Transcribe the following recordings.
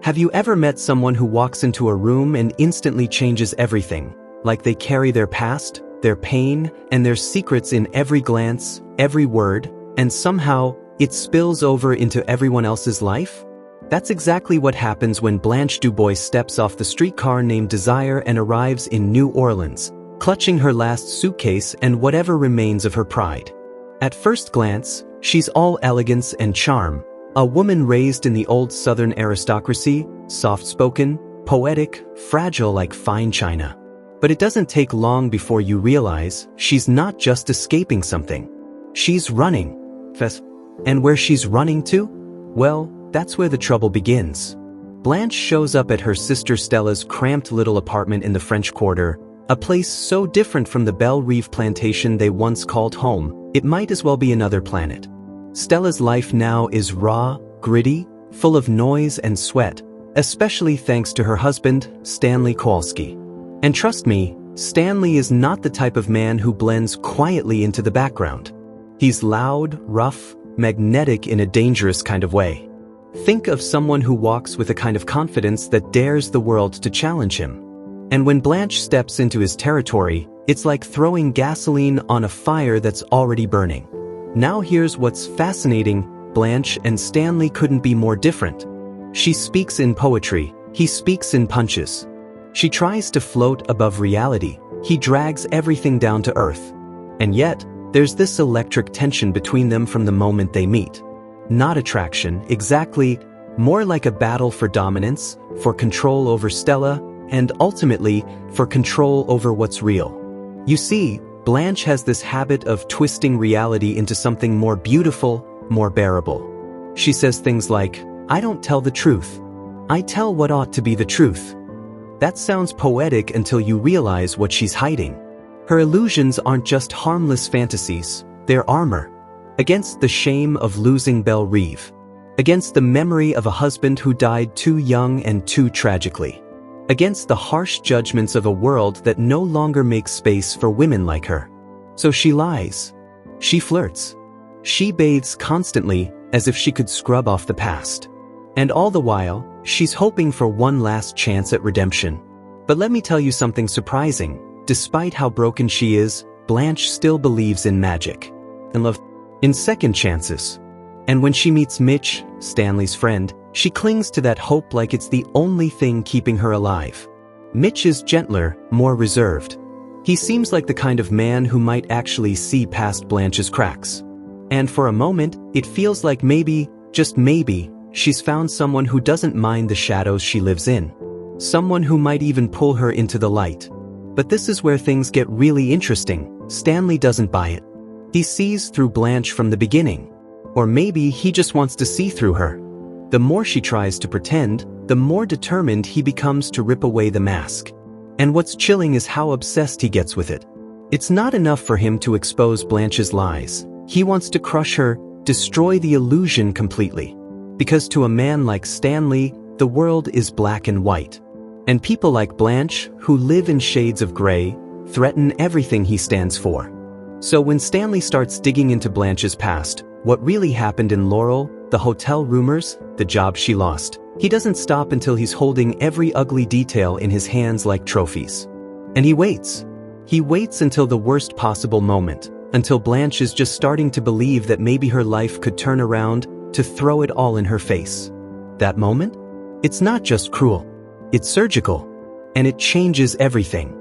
Have you ever met someone who walks into a room and instantly changes everything? Like they carry their past, their pain, and their secrets in every glance, every word, and somehow, it spills over into everyone else's life? That's exactly what happens when Blanche DuBois steps off the streetcar named Desire and arrives in New Orleans, clutching her last suitcase and whatever remains of her pride. At first glance, she's all elegance and charm, a woman raised in the old Southern aristocracy, soft-spoken, poetic, fragile like fine china. But it doesn't take long before you realize she's not just escaping something. She's running. And where she's running to? Well, that's where the trouble begins. Blanche shows up at her sister Stella's cramped little apartment in the French Quarter, a place so different from the Belle Reve plantation they once called home, it might as well be another planet. Stella's life now is raw, gritty, full of noise and sweat, especially thanks to her husband, Stanley Kowalski. And trust me, Stanley is not the type of man who blends quietly into the background. He's loud, rough, magnetic in a dangerous kind of way. Think of someone who walks with a kind of confidence that dares the world to challenge him. And when Blanche steps into his territory, it's like throwing gasoline on a fire that's already burning. Now here's what's fascinating: Blanche and Stanley couldn't be more different. She speaks in poetry, he speaks in punches. She tries to float above reality, he drags everything down to earth. And yet, there's this electric tension between them from the moment they meet. Not attraction, exactly, more like a battle for dominance, for control over Stella, and ultimately, for control over what's real. You see, Blanche has this habit of twisting reality into something more beautiful, more bearable. She says things like, "I don't tell the truth. I tell what ought to be the truth." That sounds poetic until you realize what she's hiding. Her illusions aren't just harmless fantasies, they're armor. Against the shame of losing Belle Reve. Against the memory of a husband who died too young and too tragically. Against the harsh judgments of a world that no longer makes space for women like her. So she lies. She flirts. She bathes constantly, as if she could scrub off the past. And all the while, she's hoping for one last chance at redemption. But let me tell you something surprising. Despite how broken she is, Blanche still believes in magic. And love. In second chances. And when she meets Mitch, Stanley's friend, she clings to that hope like it's the only thing keeping her alive. Mitch is gentler, more reserved. He seems like the kind of man who might actually see past Blanche's cracks. And for a moment, it feels like maybe, just maybe, she's found someone who doesn't mind the shadows she lives in. Someone who might even pull her into the light. But this is where things get really interesting. Stanley doesn't buy it. He sees through Blanche from the beginning. Or maybe he just wants to see through her. The more she tries to pretend, the more determined he becomes to rip away the mask. And what's chilling is how obsessed he gets with it. It's not enough for him to expose Blanche's lies. He wants to crush her, destroy the illusion completely. Because to a man like Stanley, the world is black and white. And people like Blanche, who live in shades of gray, threaten everything he stands for. So when Stanley starts digging into Blanche's past, what really happened in Laurel, the hotel rumors, the job she lost, he doesn't stop until he's holding every ugly detail in his hands like trophies. And he waits. He waits until the worst possible moment, until Blanche is just starting to believe that maybe her life could turn around, to throw it all in her face. That moment? It's not just cruel. It's surgical. And it changes everything.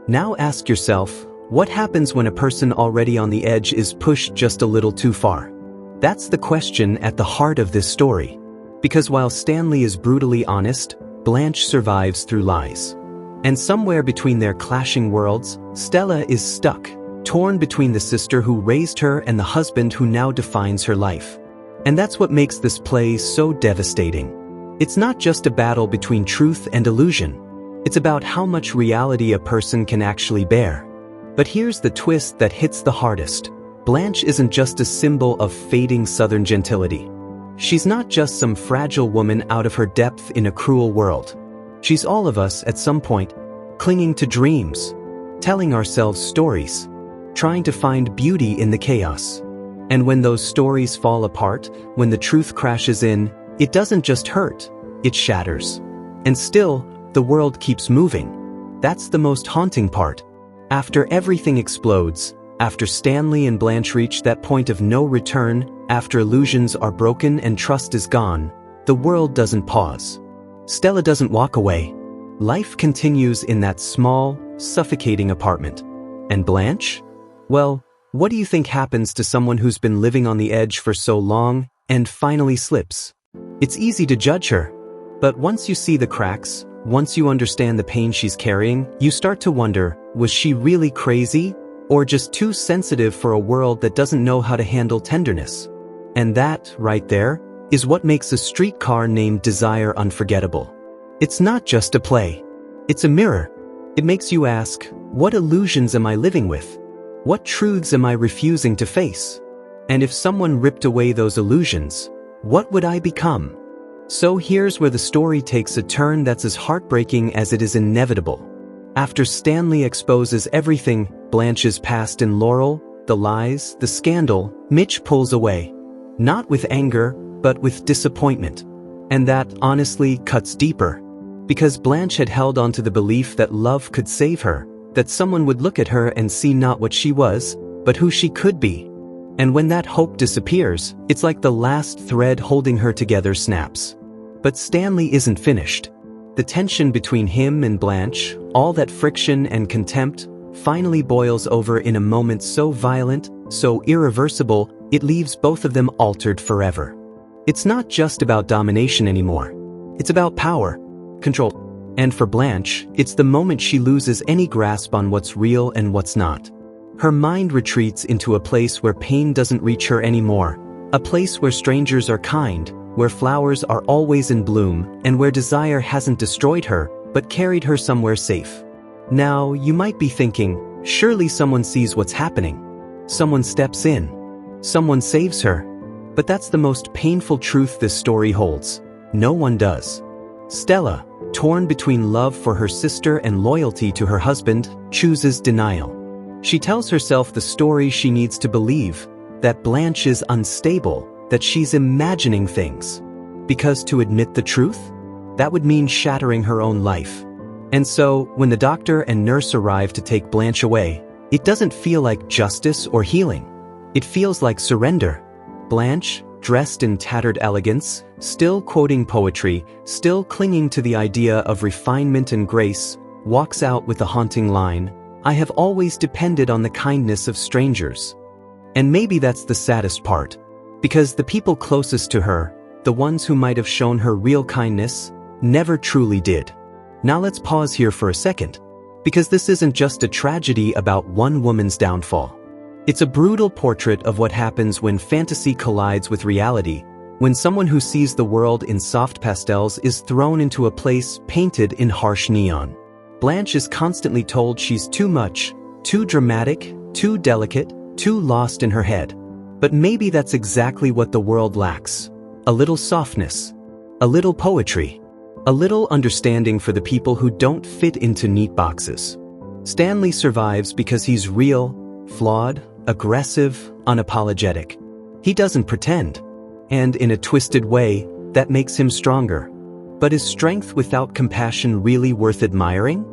Now ask yourself, what happens when a person already on the edge is pushed just a little too far? That's the question at the heart of this story. Because while Stanley is brutally honest, Blanche survives through lies. And somewhere between their clashing worlds, Stella is stuck, torn between the sister who raised her and the husband who now defines her life. And that's what makes this play so devastating. It's not just a battle between truth and illusion. It's about how much reality a person can actually bear. But here's the twist that hits the hardest. Blanche isn't just a symbol of fading Southern gentility. She's not just some fragile woman out of her depth in a cruel world. She's all of us at some point, clinging to dreams, telling ourselves stories, trying to find beauty in the chaos. And when those stories fall apart, when the truth crashes in, it doesn't just hurt, it shatters. And still, the world keeps moving. That's the most haunting part. After everything explodes, after Stanley and Blanche reach that point of no return, after illusions are broken and trust is gone, the world doesn't pause. Stella doesn't walk away. Life continues in that small, suffocating apartment. And Blanche? Well, what do you think happens to someone who's been living on the edge for so long and finally slips? It's easy to judge her. But once you see the cracks, once you understand the pain she's carrying, you start to wonder, was she really crazy? Or just too sensitive for a world that doesn't know how to handle tenderness? And that, right there, is what makes A Streetcar Named Desire unforgettable. It's not just a play. It's a mirror. It makes you ask, what illusions am I living with? What truths am I refusing to face? And if someone ripped away those illusions, what would I become? So here's where the story takes a turn that's as heartbreaking as it is inevitable. After Stanley exposes everything, Blanche's past in Laurel, the lies, the scandal, Mitch pulls away. Not with anger, but with disappointment. And that, honestly, cuts deeper. Because Blanche had held on to the belief that love could save her, that someone would look at her and see not what she was, but who she could be. And when that hope disappears, it's like the last thread holding her together snaps. But Stanley isn't finished. The tension between him and Blanche, all that friction and contempt, finally boils over in a moment so violent, so irreversible, it leaves both of them altered forever. It's not just about domination anymore. It's about power, control. And for Blanche, it's the moment she loses any grasp on what's real and what's not. Her mind retreats into a place where pain doesn't reach her anymore, a place where strangers are kind, where flowers are always in bloom, and where desire hasn't destroyed her, but carried her somewhere safe. Now, you might be thinking, surely someone sees what's happening. Someone steps in. Someone saves her. But that's the most painful truth this story holds. No one does. Stella, torn between love for her sister and loyalty to her husband, chooses denial. She tells herself the story she needs to believe, that Blanche is unstable, that she's imagining things. Because to admit the truth, that would mean shattering her own life. And so, when the doctor and nurse arrive to take Blanche away, it doesn't feel like justice or healing. It feels like surrender. Blanche, dressed in tattered elegance, still quoting poetry, still clinging to the idea of refinement and grace, walks out with the haunting line, "I have always depended on the kindness of strangers." And maybe that's the saddest part. Because the people closest to her, the ones who might have shown her real kindness, never truly did. Now let's pause here for a second. Because this isn't just a tragedy about one woman's downfall. It's a brutal portrait of what happens when fantasy collides with reality, when someone who sees the world in soft pastels is thrown into a place painted in harsh neon. Blanche is constantly told she's too much, too dramatic, too delicate, too lost in her head. But maybe that's exactly what the world lacks. A little softness, a little poetry, a little understanding for the people who don't fit into neat boxes. Stanley survives because he's real, flawed, aggressive, unapologetic. He doesn't pretend. And in a twisted way, that makes him stronger. But is strength without compassion really worth admiring?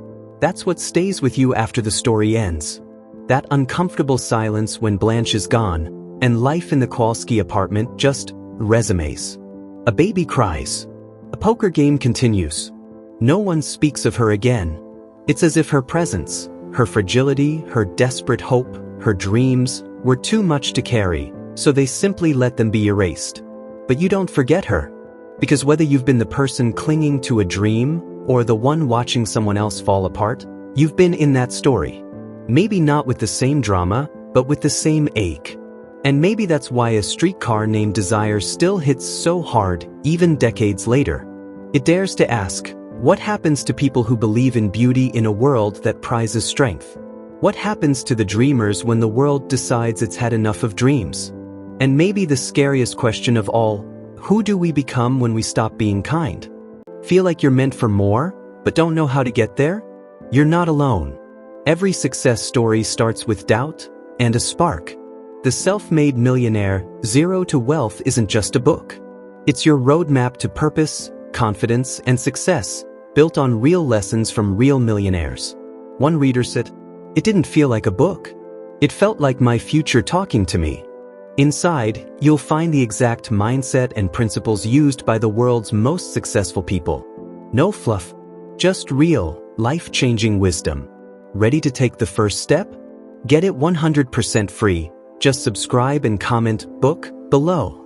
That's what stays with you after the story ends. That uncomfortable silence when Blanche is gone, and life in the Kowalski apartment just resumes. A baby cries. A poker game continues. No one speaks of her again. It's as if her presence, her fragility, her desperate hope, her dreams, were too much to carry, so they simply let them be erased. But you don't forget her. Because whether you've been the person clinging to a dream, or the one watching someone else fall apart, you've been in that story. Maybe not with the same drama, but with the same ache. And maybe that's why A Streetcar Named Desire still hits so hard, even decades later. It dares to ask, what happens to people who believe in beauty in a world that prizes strength? What happens to the dreamers when the world decides it's had enough of dreams? And maybe the scariest question of all, who do we become when we stop being kind? Feel like you're meant for more, but don't know how to get there? You're not alone. Every success story starts with doubt and a spark. The Self-Made Millionaire, Zero to Wealth isn't just a book. It's your roadmap to purpose, confidence, and success, built on real lessons from real millionaires. One reader said, "It didn't feel like a book. It felt like my future talking to me." Inside, you'll find the exact mindset and principles used by the world's most successful people. No fluff, just real, life-changing wisdom. Ready to take the first step? Get it 100% free. Just subscribe and comment "book" below.